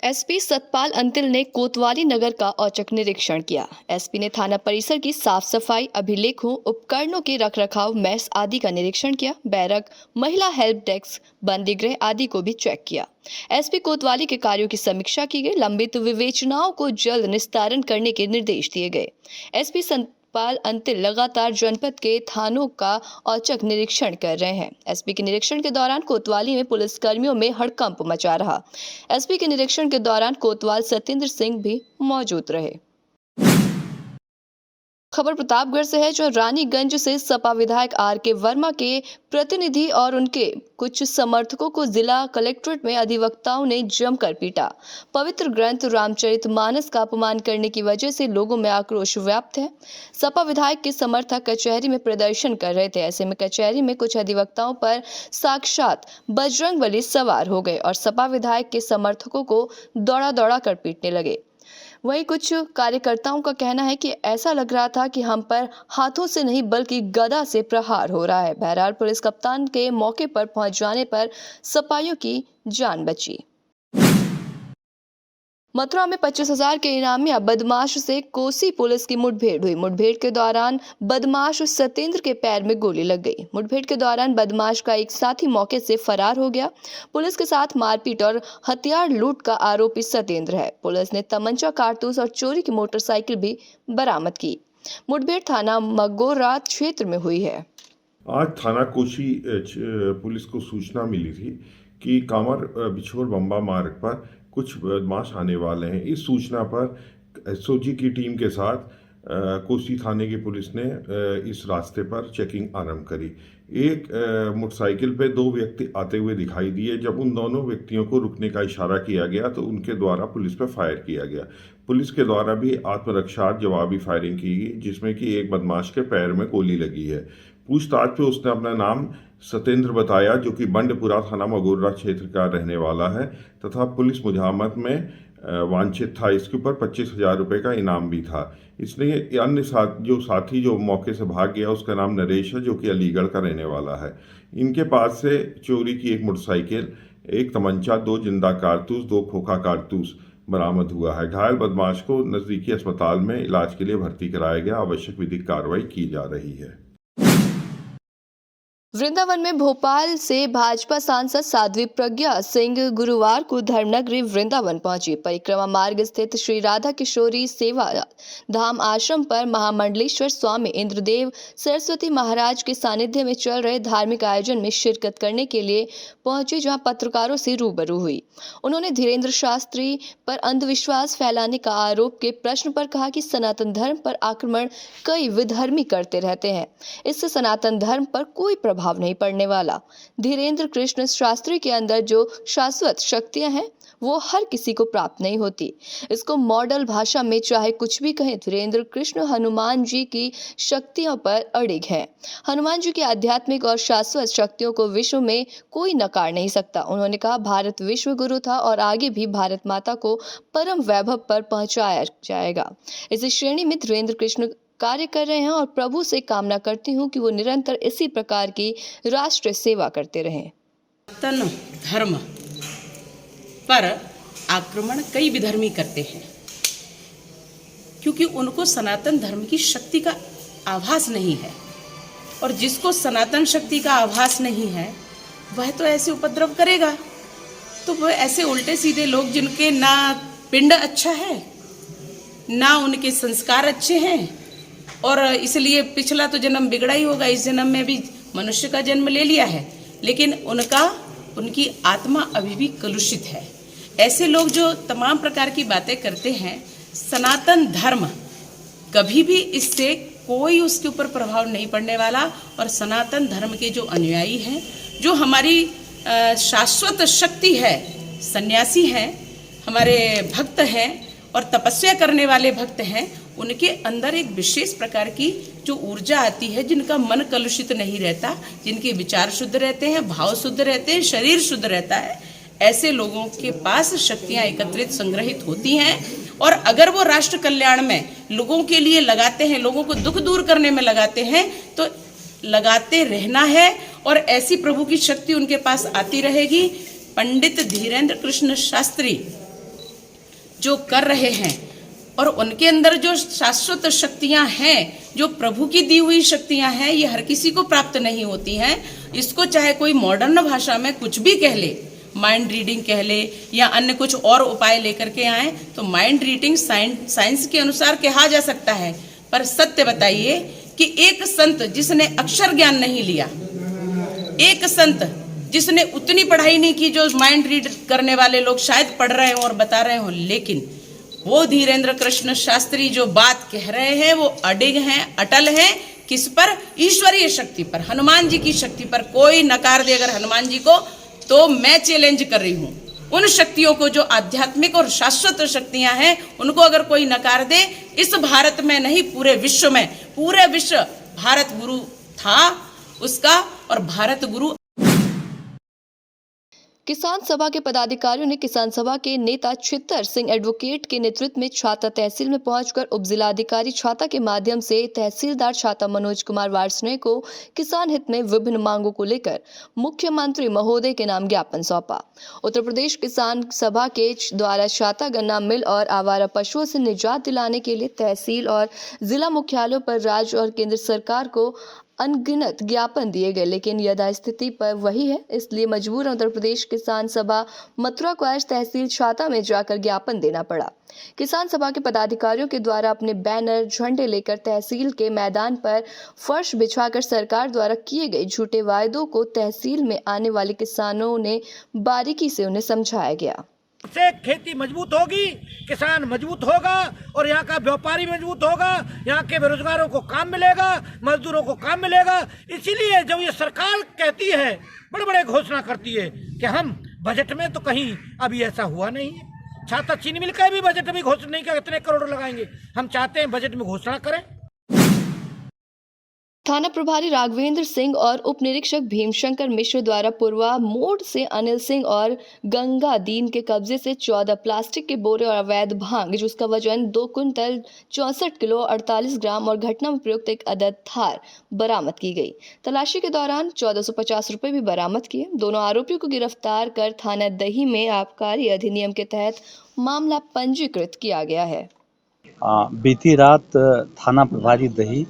SP Satpal Antil ने कोतवाली नगर का औचक निरीक्षण किया। एसपी ने थाना परिसर की साफ सफाई, अभिलेखों, उपकरणों के रखरखाव, मेस आदि का निरीक्षण किया। बैरक, महिला हेल्प डेस्क, बंदी गृह आदि को भी चेक किया। एसपी कोतवाली के कार्यों की समीक्षा की गई। लंबित विवेचनाओं को जल्द निस्तारण करने के निर्देश दिए गए। एसपी सतपाल अंतिल लगातार जनपद के थानों का औचक निरीक्षण कर रहे हैं। एसपी के निरीक्षण के दौरान कोतवाली में पुलिस कर्मियों में हड़कंप मचा रहा। एसपी के निरीक्षण के दौरान कोतवाल सत्येंद्र सिंह भी मौजूद रहे। खबर प्रतापगढ़ से है, जो रानीगंज से सपा विधायक आर.के. वर्मा के प्रतिनिधि और उनके कुछ समर्थकों को जिला कलेक्ट्रेट में अधिवक्ताओं ने जमकर पीटा। पवित्र ग्रंथ रामचरितमानस का अपमान करने की वजह से लोगों में आक्रोश व्याप्त है। सपा विधायक के समर्थक कचहरी में प्रदर्शन कर रहे थे। ऐसे में कचहरी में कुछ अधिवक्ताओं पर साक्षात बजरंगबली सवार हो गए और सपा विधायक के समर्थकों को दौड़ा कर पीटने लगे। वहीं कुछ कार्यकर्ताओं का कहना है कि ऐसा लग रहा था कि हम पर हाथों से नहीं बल्कि गदा से प्रहार हो रहा है। बहरहाल पुलिस कप्तान के मौके पर पहुंच जाने पर सपाइयों की जान बची। मथुरा में 25,000 के इनामिया बदमाश से कोसी पुलिस की मुठभेड़ हुई। मुठभेड़ के दौरान बदमाश सत्येंद्र के पैर में गोली लग गई। मुठभेड़ के दौरान बदमाश का एक साथी मौके से फरार हो गया। पुलिस के साथ मारपीट और हथियार लूट का आरोपी सत्येंद्र है। पुलिस ने तमंचा, कारतूस और चोरी की मोटरसाइकिल भी बरामद की। मुठभेड़ थाना मगोरा क्षेत्र में हुई है। आज थाना कोसी पुलिस को सूचना मिली थी कि कामर बिछोर बम्बा मार्ग पर कुछ बदमाश आने वाले हैं। इस सूचना पर एसओजी की टीम के साथ कोसी थाने की पुलिस ने इस रास्ते पर चेकिंग आरंभ करी। एक मोटरसाइकिल पे दो व्यक्ति आते हुए दिखाई दिए। जब उन दोनों व्यक्तियों को रुकने का इशारा किया गया तो उनके द्वारा पुलिस पर फायर किया गया। पुलिस के द्वारा भी आत्मरक्षा जवाबी फायरिंग की गई, जिसमें कि एक बदमाश के पैर में गोली लगी है। पूछताछ पे उसने अपना नाम सत्येंद्र बताया, जो कि बंडपुरा थाना मगोरा क्षेत्र का रहने वाला है तथा पुलिस मुजाहमत में वांछित था। इसके ऊपर 25,000 रुपये का इनाम भी था। इसलिए अन्य साथी जो मौके से भाग गया, उसका नाम नरेश है, जो कि अलीगढ़ का रहने वाला है। इनके पास से चोरी की एक मोटरसाइकिल, एक तमंचा, 2 जिंदा कारतूस, 2 खोखा कारतूस बरामद हुआ है। घायल बदमाश को नजदीकी अस्पताल में इलाज के लिए भर्ती कराया गया। आवश्यक विधिक कार्रवाई की जा रही है। वृंदावन में भोपाल से भाजपा सांसद साध्वी प्रज्ञा सिंह गुरुवार को धर्मनगरी वृंदावन पहुंची। परिक्रमा मार्ग स्थित श्री राधा किशोरी सेवा धाम आश्रम पर महामंडलेश्वर स्वामी इंद्रदेव सरस्वती महाराज के सानिध्य में चल रहे धार्मिक आयोजन में शिरकत करने के लिए पहुंची, जहां पत्रकारों से रूबरू हुई। उन्होंने धीरेन्द्र शास्त्री पर अंधविश्वास फैलाने का आरोप के प्रश्न पर कहा कि सनातन धर्म पर आक्रमण कई विधर्मी करते रहते हैं, इससे सनातन धर्म पर कोई प्रभाव नहीं पड़ने वाला। धीरेन्द्र कृष्ण शास्त्री के अंदर जो शाश्वत शक्तियां हैं वो हर किसी को प्राप्त नहीं होती। इसको मॉडल भाषा में चाहे कुछ भी कहें, धीरेन्द्र कृष्ण हनुमान जी की शक्तियों पर अड़िग हैं। हनुमान जी की आध्यात्मिक और शाश्वत शक्तियों को विश्व में कोई नकार नहीं सकता। उन्होंने कहा, भारत विश्व गुरु था और आगे भी भारत माता को परम वैभव पर पहुंचाया जाएगा। इसी श्रेणी में धीरेन्द्र कृष्ण कार्य कर रहे हैं और प्रभु से कामना करती हूं कि वो निरंतर इसी प्रकार की राष्ट्र सेवा करते रहें। सनातन धर्म पर आक्रमण कई विधर्मी करते हैं, क्योंकि उनको सनातन धर्म की शक्ति का आभास नहीं है। और जिसको सनातन शक्ति का आभास नहीं है वह तो ऐसे उपद्रव करेगा। तो वह ऐसे उल्टे सीधे लोग, जिनके ना पिंड अच्छा है ना उनके संस्कार अच्छे हैं, और इसलिए पिछला तो जन्म बिगड़ा ही होगा, इस जन्म में भी मनुष्य का जन्म ले लिया है, लेकिन उनकी आत्मा अभी भी कलुषित है। ऐसे लोग जो तमाम प्रकार की बातें करते हैं, सनातन धर्म कभी भी इससे कोई उसके ऊपर प्रभाव नहीं पड़ने वाला। और सनातन धर्म के जो अनुयायी हैं, जो हमारी शाश्वत शक्ति है, सन्यासी हैं, हमारे भक्त हैं और तपस्या करने वाले भक्त हैं, उनके अंदर एक विशेष प्रकार की जो ऊर्जा आती है, जिनका मन कलुषित नहीं रहता, जिनके विचार शुद्ध रहते हैं, भाव शुद्ध रहते हैं, शरीर शुद्ध रहता है, ऐसे लोगों के पास शक्तियां एकत्रित संग्रहित होती हैं। और अगर वो राष्ट्र कल्याण में लोगों के लिए लगाते हैं, लोगों को दुख दूर करने में लगाते हैं, तो लगाते रहना है और ऐसी प्रभु की शक्ति उनके पास आती रहेगी। पंडित धीरेन्द्र कृष्ण शास्त्री जो कर रहे हैं और उनके अंदर जो शाश्वत शक्तियां हैं, जो प्रभु की दी हुई शक्तियां हैं, ये हर किसी को प्राप्त नहीं होती हैं। इसको चाहे कोई मॉडर्न भाषा में कुछ भी कह ले, माइंड रीडिंग कह ले या अन्य कुछ और उपाय लेकर के आए, तो माइंड रीडिंग साइंस के अनुसार कहा जा सकता है। पर सत्य बताइए कि एक संत जिसने अक्षर ज्ञान नहीं लिया, एक संत जिसने उतनी पढ़ाई नहीं की जो माइंड रीड करने वाले लोग शायद पढ़ रहे हो और बता रहे हो, लेकिन वो धीरेन्द्र कृष्ण शास्त्री जो बात कह रहे हैं वो अडिग हैं, अटल हैं। किस पर? ईश्वरीय शक्ति पर, हनुमान जी की शक्ति पर। कोई नकार दे अगर हनुमान जी को, तो मैं चैलेंज कर रही हूँ उन शक्तियों को जो आध्यात्मिक और शाश्वत शक्तियां हैं, उनको अगर कोई नकार दे, इस भारत में नहीं पूरे विश्व में, पूरे विश्व भारत गुरु था उसका, और भारत गुरु। किसान सभा के पदाधिकारियों ने किसान सभा के नेता छितर सिंह एडवोकेट के नेतृत्व में छाता तहसील में पहुंचकर उपजिलाधिकारी छाता के माध्यम से तहसीलदार छाता मनोज कुमार वार्ष्णेय को किसान हित में विभिन्न मांगों को लेकर मुख्यमंत्री महोदय के नाम ज्ञापन सौंपा। उत्तर प्रदेश किसान सभा के द्वारा छाता गन्ना मिल और आवारा पशुओं से निजात दिलाने के लिए तहसील और जिला मुख्यालयों पर राज्य और केंद्र सरकार को अनगिनत ज्ञापन दिए गए, लेकिन यथास्थिति पर वही है। इसलिए मजबूर उत्तर प्रदेश किसान सभा मथुरा क्वाइश तहसील छाता में जाकर ज्ञापन देना पड़ा। किसान सभा के पदाधिकारियों के द्वारा अपने बैनर झंडे लेकर तहसील के मैदान पर फर्श बिछाकर सरकार द्वारा किए गए झूठे वायदों को तहसील में आने वाले किसानों ने बारीकी से उन्हें समझाया गया। से खेती मजबूत होगी, किसान मजबूत होगा और यहाँ का व्यापारी मजबूत होगा, यहाँ के बेरोजगारों को काम मिलेगा, मजदूरों को काम मिलेगा। इसीलिए जब ये सरकार कहती है, बड़े बड़े घोषणा करती है कि हम बजट में, तो कहीं अभी ऐसा हुआ नहीं है। छाता चीनी मिल का भी बजट में घोषणा नहीं किया, इतने करोड़ लगाएंगे। हम चाहते हैं बजट में घोषणा करें। थाना प्रभारी राघवेंद्र सिंह और उप निरीक्षक भीमशंकर मिश्र द्वारा पूर्वा मोड़ से अनिल सिंह और गंगा दीन के कब्जे से 14 प्लास्टिक के बोरे और अवैध भांग जिसका वजन 2 कुंटल 64 किलो 48 ग्राम और घटना में प्रयुक्त एक अदद थार बरामद की गई। तलाशी के दौरान 1450 रुपए भी बरामद किए। दोनों आरोपियों को गिरफ्तार कर थाना दही में आबकारी अधिनियम के तहत मामला पंजीकृत किया गया है। बीती रात थाना प्रभारी दही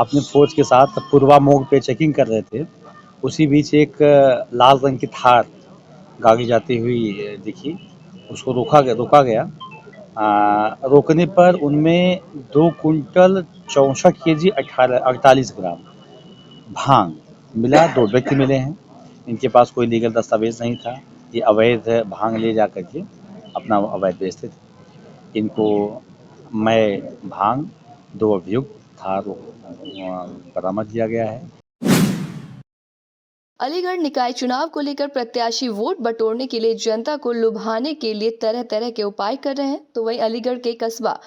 अपने फौज के साथ पूर्वा मोड़ पे चेकिंग कर रहे थे। उसी बीच एक लाल रंग की थार गाड़ी जाती हुई दिखी, उसको रोका गया। रोकने पर उनमें 2 कुंटल 64 केजी 48 ग्राम भांग मिला। 2 व्यक्ति मिले हैं, इनके पास कोई लीगल दस्तावेज नहीं था। ये अवैध भांग ले जा करके अपना अवैध बेचते थे। इनको मैं भांग 2 अभियुक्त थार बरामद किया गया है। अलीगढ़ निकाय चुनाव को लेकर प्रत्याशी वोट बटोरने के लिए जनता को लुभाने के लिए तरह तरह के उपाय कर रहे हैं, तो वहीं अलीगढ़ के कस्बा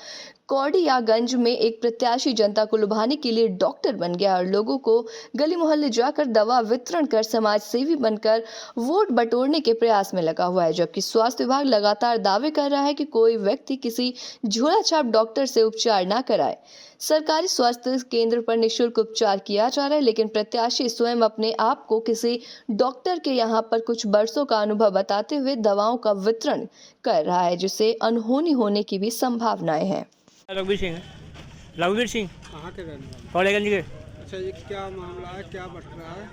कौड़ियागंज में एक प्रत्याशी जनता को लुभाने के लिए डॉक्टर बन गया और लोगों को गली मोहल्ले जाकर दवा वितरण कर समाज सेवी बनकर वोट बटोरने के प्रयास में लगा हुआ है। जबकि स्वास्थ्य विभाग लगातार दावे कर रहा है कि कोई व्यक्ति किसी झोला छाप डॉक्टर से उपचार न कराए। सरकारी स्वास्थ्य केंद्र पर निःशुल्क उपचार किया जा रहा है, लेकिन प्रत्याशी स्वयं अपने आप को किसी डॉक्टर के यहाँ पर कुछ वर्षों का अनुभव बताते हुए दवाओं का वितरण कर रहा है, जिससे अनहोनी होने की भी संभावनाएं हैं। रघुवीर सिंह कहाँ के रहने वाले? कौड़ेगंज के। अच्छा, ये क्या मामला है, क्या बट रहा है?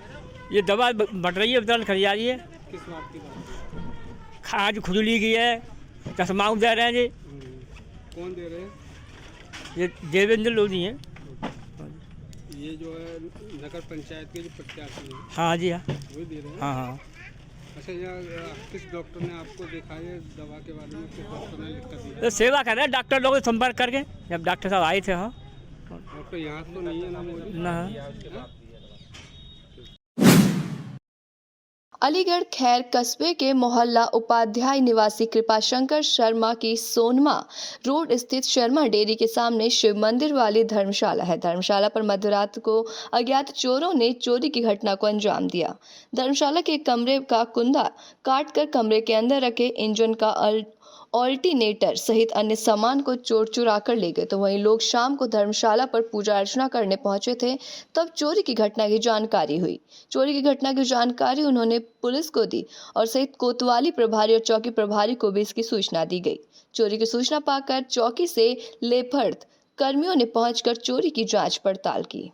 ये दवा बट रही है, वितरण करी जा रही है। किस बात की बात? आज खुजली की है, चश्मा दे रहे हैं जी। कौन दे रहे हैं? ये देवेंद्र लोधी हैं। ये जो है नगर पंचायत के जो प्रत्याशी हैं, हाँ जी, हाँ वही दे रहे हैं? हाँ हाँ। अच्छा, यहाँ किस डॉक्टर ने आपको दिखाया दवा के बारे में? किस डॉक्टर ने लिख कर दिया? तो सेवा कर रहे हैं डॉक्टर लोगों से संपर्क करके। जब डॉक्टर साहब आए थे, हाँ डॉक्टर यहाँ तो नहीं है ना मौजूद? ना। अलीगढ़ खैर कस्बे के मोहल्ला उपाध्याय निवासी कृपाशंकर शर्मा की सोनमा रोड स्थित शर्मा डेयरी के सामने शिव मंदिर वाली धर्मशाला है। धर्मशाला पर मध्यरात को अज्ञात चोरों ने चोरी की घटना को अंजाम दिया। धर्मशाला के कमरे का कुंदा काटकर कमरे के अंदर रखे इंजन का ऑल्टरनेटर सहित अन्य सामान को चोर चुरा कर ले गए। तो वहीं लोग शाम को धर्मशाला पर पूजा अर्चना करने पहुंचे थे, तब चोरी की घटना की जानकारी हुई। चोरी की घटना की जानकारी उन्होंने पुलिस को दी और सहित कोतवाली प्रभारी और चौकी प्रभारी को भी इसकी सूचना दी गई। चोरी की सूचना पाकर चौकी से लेफर्द कर्मियों ने पहुंचकर चोरी की जांच पड़ताल की।